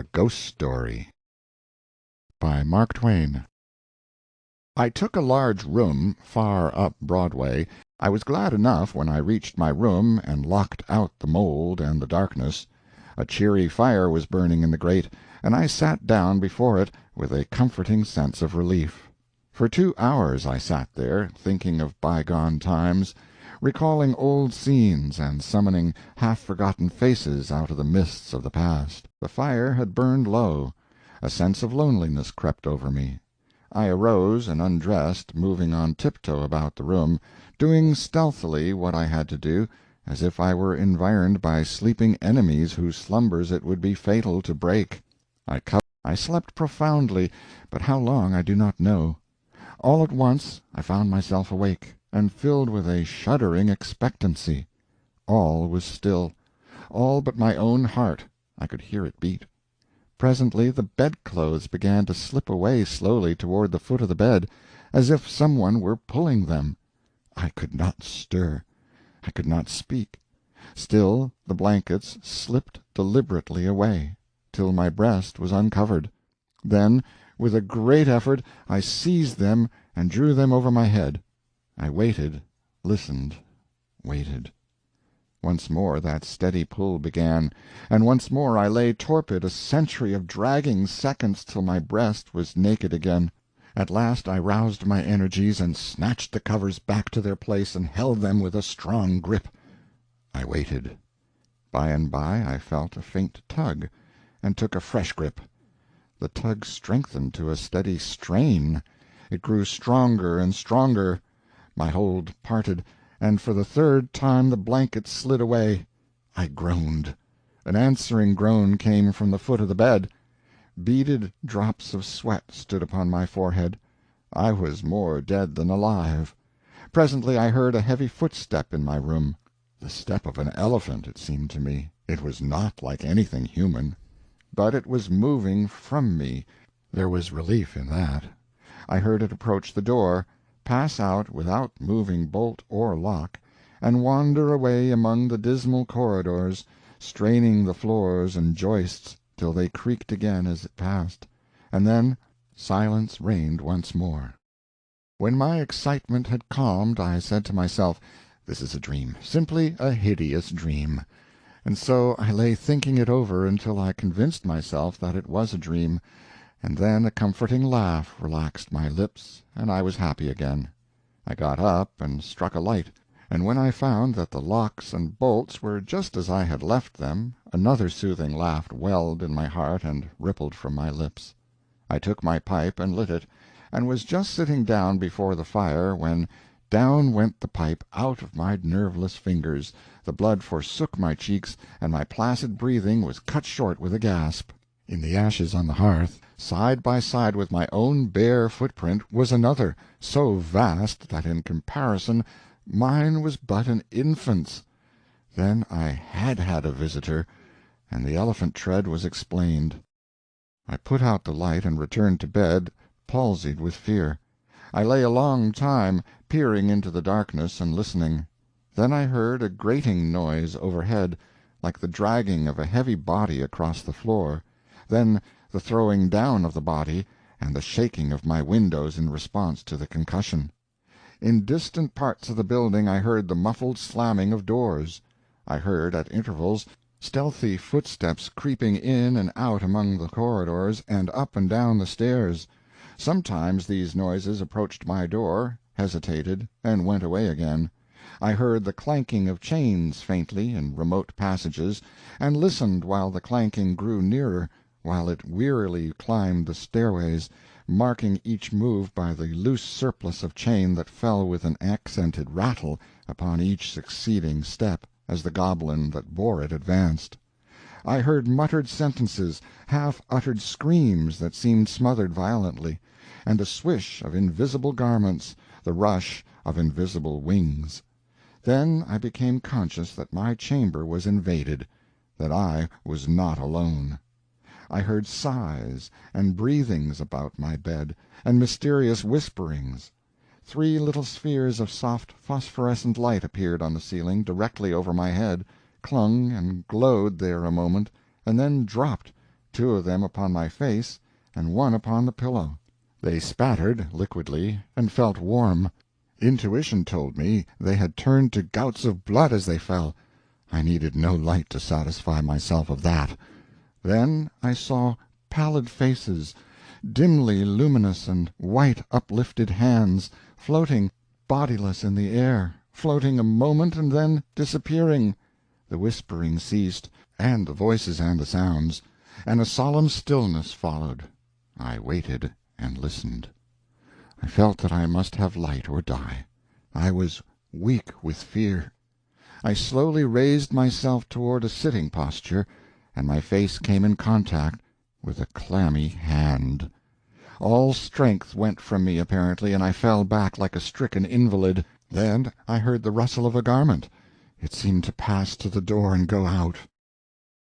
A Ghost Story by Mark Twain. I took a large room far up Broadway. I was glad enough when I reached my room and locked out the mold and the darkness. A cheery fire was burning in the grate, and I sat down before it with a comforting sense of relief. For 2 hours I sat there, thinking of bygone times, recalling old scenes and summoning half-forgotten faces out of the mists of the past. The fire had burned low. A sense of loneliness crept over me. I arose and undressed, moving on tiptoe about the room, doing stealthily what I had to do, as if I were environed by sleeping enemies whose slumbers it would be fatal to break. I slept profoundly, but how long I do not know. All at once I found myself awake, and filled with a shuddering expectancy. All was still, all but my own heart. I could hear it beat. Presently the bedclothes began to slip away slowly toward the foot of the bed, as if some one were pulling them. I could not stir. I could not speak. Still the blankets slipped deliberately away, till my breast was uncovered. Then, with a great effort, I seized them and drew them over my head. I waited, listened, waited. Once more that steady pull began, and once more I lay torpid a century of dragging seconds till my breast was naked again. At last I roused my energies and snatched the covers back to their place and held them with a strong grip. I waited. By and by I felt a faint tug, and took a fresh grip. The tug strengthened to a steady strain. It grew stronger and stronger. My hold parted, and for the third time the blanket slid away. I groaned. An answering groan came from the foot of the bed. Beaded drops of sweat stood upon my forehead. I was more dead than alive. Presently I heard a heavy footstep in my room. The step of an elephant, it seemed to me. It was not like anything human. But it was moving from me. There was relief in that. I heard it approach the door, pass out without moving bolt or lock, and wander away among the dismal corridors, straining the floors and joists till they creaked again as it passed, and then silence reigned once more. When my excitement had calmed, I said to myself, "This is a dream, simply a hideous dream." And so I lay thinking it over until I convinced myself that it was a dream, and then a comforting laugh relaxed my lips, and I was happy again. I got up and struck a light, and when I found that the locks and bolts were just as I had left them, another soothing laugh welled in my heart and rippled from my lips. I took my pipe and lit it, and was just sitting down before the fire when down went the pipe out of my nerveless fingers, the blood forsook my cheeks, and my placid breathing was cut short with a gasp. In the ashes on the hearth, side by side with my own bare footprint, was another, so vast that in comparison mine was but an infant's. Then I had had a visitor, and the elephant tread was explained. I put out the light and returned to bed, palsied with fear. I lay a long time, peering into the darkness and listening. Then I heard a grating noise overhead, like the dragging of a heavy body across the floor, then the throwing down of the body, and the shaking of my windows in response to the concussion. In distant parts of the building I heard the muffled slamming of doors. I heard, at intervals, stealthy footsteps creeping in and out among the corridors and up and down the stairs. Sometimes these noises approached my door, hesitated, and went away again. I heard the clanking of chains faintly in remote passages, and listened while the clanking grew nearer, while it wearily climbed the stairways, marking each move by the loose surplus of chain that fell with an accented rattle upon each succeeding step, as the goblin that bore it advanced. I heard muttered sentences, half-uttered screams that seemed smothered violently, and the swish of invisible garments, the rush of invisible wings. Then I became conscious that my chamber was invaded, that I was not alone. I heard sighs and breathings about my bed, and mysterious whisperings. 3 little spheres of soft phosphorescent light appeared on the ceiling directly over my head, clung and glowed there a moment, and then dropped, two of them upon my face, and one upon the pillow. They spattered liquidly, and felt warm. Intuition told me they had turned to gouts of blood as they fell. I needed no light to satisfy myself of that. Then I saw pallid faces, dimly luminous, and white uplifted hands, floating bodiless in the air, floating a moment and then disappearing. The whispering ceased, and the voices and the sounds, and a solemn stillness followed. I waited and listened. I felt that I must have light or die. I was weak with fear. I slowly raised myself toward a sitting posture, and my face came in contact with a clammy hand. All strength went from me apparently, and I fell back like a stricken invalid. Then I heard the rustle of a garment. It seemed to pass to the door and go out.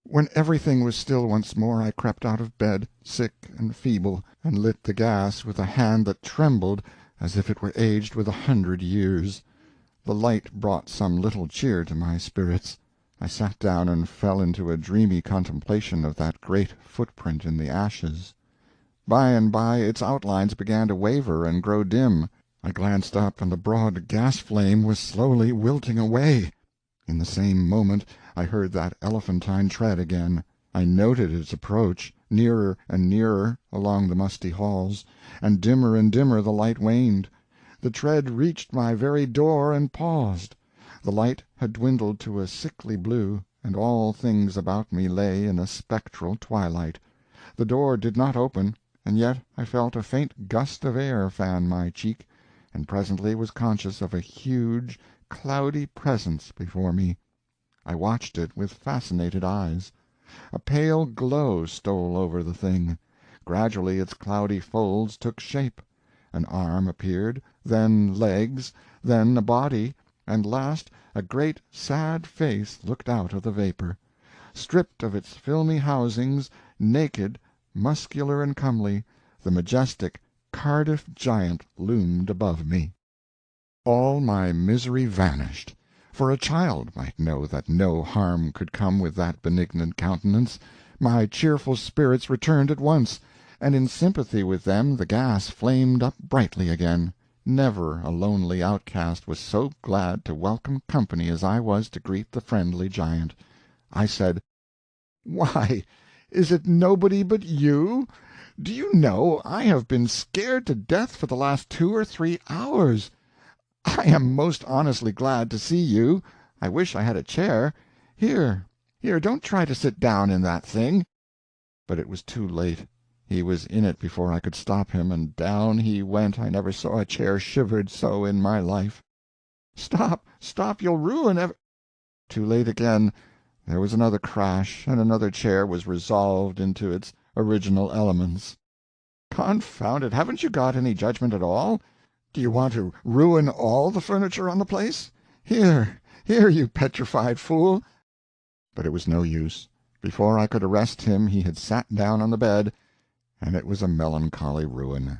When everything was still once more, I crept out of bed, sick and feeble, and lit the gas with a hand that trembled as if it were aged with 100 years. The light brought some little cheer to my spirits. I sat down and fell into a dreamy contemplation of that great footprint in the ashes. By and by its outlines began to waver and grow dim. I glanced up, and the broad gas flame was slowly wilting away. In the same moment I heard that elephantine tread again. I noted its approach, nearer and nearer, along the musty halls, and dimmer the light waned. The tread reached my very door and paused. The light had dwindled to a sickly blue, and all things about me lay in a spectral twilight. The door did not open, and yet I felt a faint gust of air fan my cheek, and presently was conscious of a huge, cloudy presence before me. I watched it with fascinated eyes. A pale glow stole over the thing. Gradually its cloudy folds took shape. An arm appeared, then legs, then a body, and last a great sad face looked out of the vapor. Stripped of its filmy housings, naked, muscular and comely, the majestic Cardiff giant loomed above me. All my misery vanished, for a child might know that no harm could come with that benignant countenance. My cheerful spirits returned at once, and in sympathy with them the gas flamed up brightly again. Never a lonely outcast was so glad to welcome company as I was to greet the friendly giant. I said, "Why, is it nobody but you? Do you know, I have been scared to death for the last 2 or 3 hours. I am most honestly glad to see you. I wish I had a chair. Here, don't try to sit down in that thing." But it was too late. He was in it before I could stop him, and down he went. I never saw a chair shivered so in my life. "Stop, you'll ruin Too late again. There was another crash, and another chair was resolved into its original elements. "Confound it, haven't you got any judgment at all? Do you want to ruin all the furniture on the place? Here, you petrified fool!" But it was no use. Before I could arrest him he had sat down on the bed, and it was a melancholy ruin.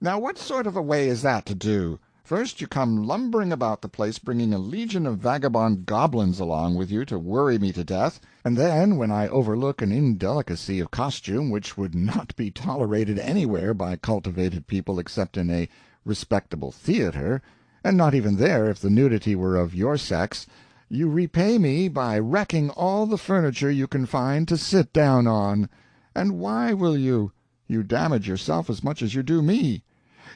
"Now what sort of a way is that to do? First you come lumbering about the place bringing a legion of vagabond goblins along with you to worry me to death, and then when I overlook an indelicacy of costume which would not be tolerated anywhere by cultivated people except in a respectable theater, and not even there if the nudity were of your sex, you repay me by wrecking all the furniture you can find to sit down on. And why will you? You damage yourself as much as you do me.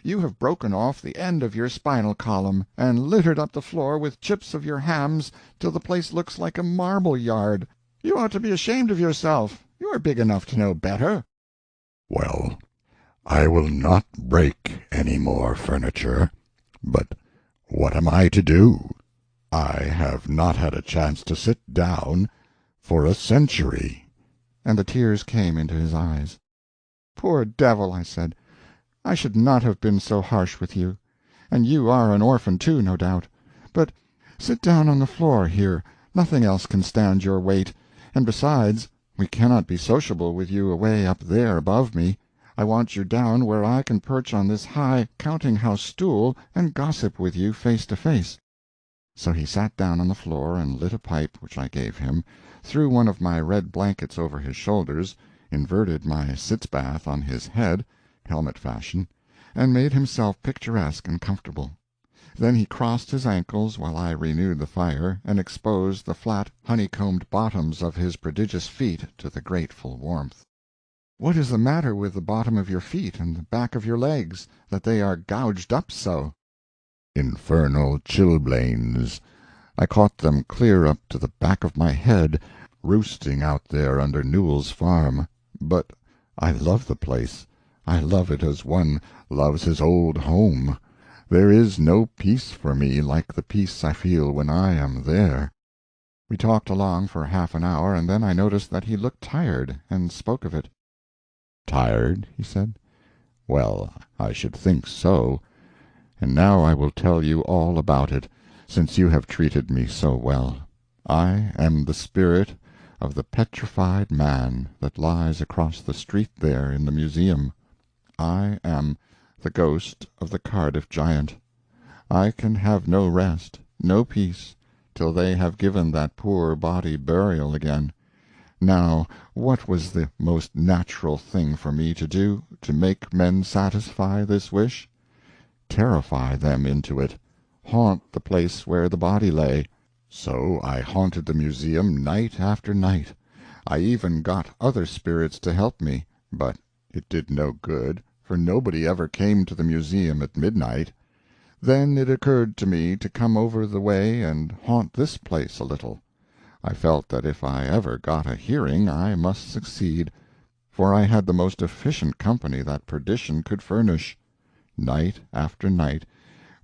You have broken off the end of your spinal column, and littered up the floor with chips of your hams till the place looks like a marble yard. You ought to be ashamed of yourself. You are big enough to know better." "Well, I will not break any more furniture, but what am I to do? I have not had a chance to sit down for a century." And the tears came into his eyes. "Poor devil," I said, "I should not have been so harsh with you. And you are an orphan, too, no doubt. But sit down on the floor here. Nothing else can stand your weight. And besides, we cannot be sociable with you away up there above me. I want you down where I can perch on this high counting-house stool and gossip with you face to face." So he sat down on the floor and lit a pipe which I gave him, threw one of my red blankets over his shoulders, inverted my sitz-bath on his head, helmet fashion, and made himself picturesque and comfortable. Then he crossed his ankles while I renewed the fire, and exposed the flat honeycombed bottoms of his prodigious feet to the grateful warmth. "What is the matter with the bottom of your feet and the back of your legs, that they are gouged up so?" "Infernal chilblains. I caught them clear up to the back of my head, roosting out there under Newell's farm. But I love the place. I love it as one loves his old home. There is no peace for me like the peace I feel when I am there." We talked along for half an hour, and then I noticed that he looked tired, and spoke of it. "Tired?" he said. "Well, I should think so. And now I will tell you all about it, since you have treated me so well. I am the spirit of the petrified man that lies across the street there in the museum. I am the ghost of the Cardiff giant. I can have no rest, no peace, till they have given that poor body burial again. Now, what was the most natural thing for me to do, to make men satisfy this wish? Terrify them into it, haunt the place where the body lay. So I haunted the museum night after night. I even got other spirits to help me, but it did no good, for nobody ever came to the museum at midnight. Then it occurred to me to come over the way and haunt this place a little. I felt that if I ever got a hearing I must succeed, for I had the most efficient company that perdition could furnish. Night after night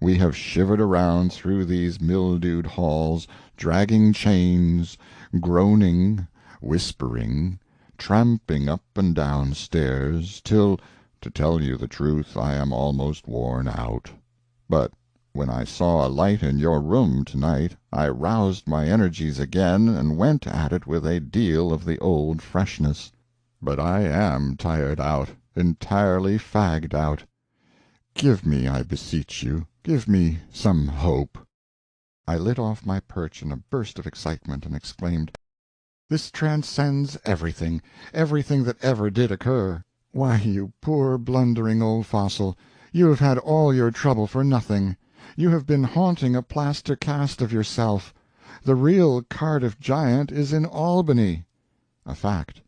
we have shivered around through these mildewed halls, dragging chains, groaning, whispering, tramping up and down stairs, till, to tell you the truth, I am almost worn out. But when I saw a light in your room to-night I roused my energies again and went at it with a deal of the old freshness. But I am tired out, entirely fagged out. Give me, I beseech you, give me some hope." I lit off my perch in a burst of excitement, and exclaimed, "This transcends everything, everything that ever did occur. Why, you poor blundering old fossil, you have had all your trouble for nothing. You have been haunting a plaster cast of yourself. The real Cardiff giant is in Albany." A fact.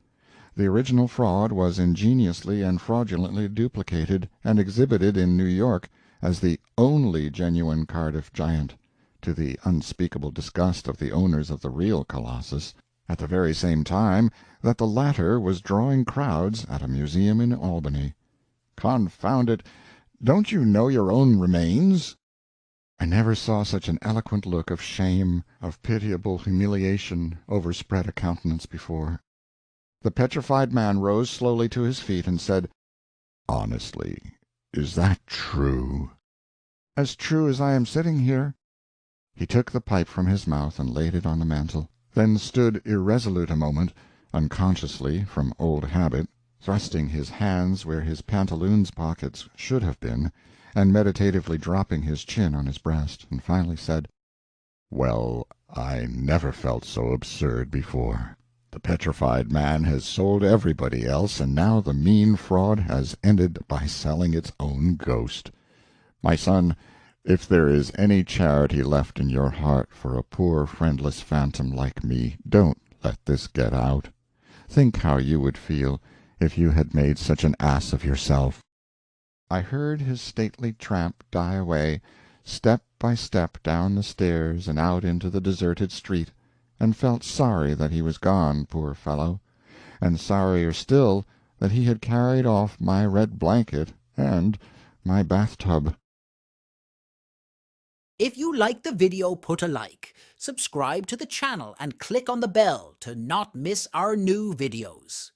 The original fraud was ingeniously and fraudulently duplicated, and exhibited in New York as the only genuine Cardiff giant, to the unspeakable disgust of the owners of the real colossus, at the very same time that the latter was drawing crowds at a museum in Albany. Confound it, don't you know your own remains? I never saw such an eloquent look of shame, of pitiable humiliation, overspread a countenance before. The petrified man rose slowly to his feet and said, "Honestly, is that true?" "As true as I am sitting here." He took the pipe from his mouth and laid it on the mantel, then stood irresolute a moment, unconsciously, from old habit, thrusting his hands where his pantaloons pockets should have been, and meditatively dropping his chin on his breast, and finally said, "Well, I never felt so absurd before. The petrified man has sold everybody else, and now the mean fraud has ended by selling its own ghost. My son, if there is any charity left in your heart for a poor friendless phantom like me, don't let this get out. Think how you would feel if you had made such an ass of yourself." I heard his stately tramp die away, step by step down the stairs and out into the deserted street, and felt sorry that he was gone, poor fellow, and sorrier still that he had carried off my red blanket and my bathtub. If you like the video, put a like, subscribe to the channel, and click on the bell to not miss our new videos.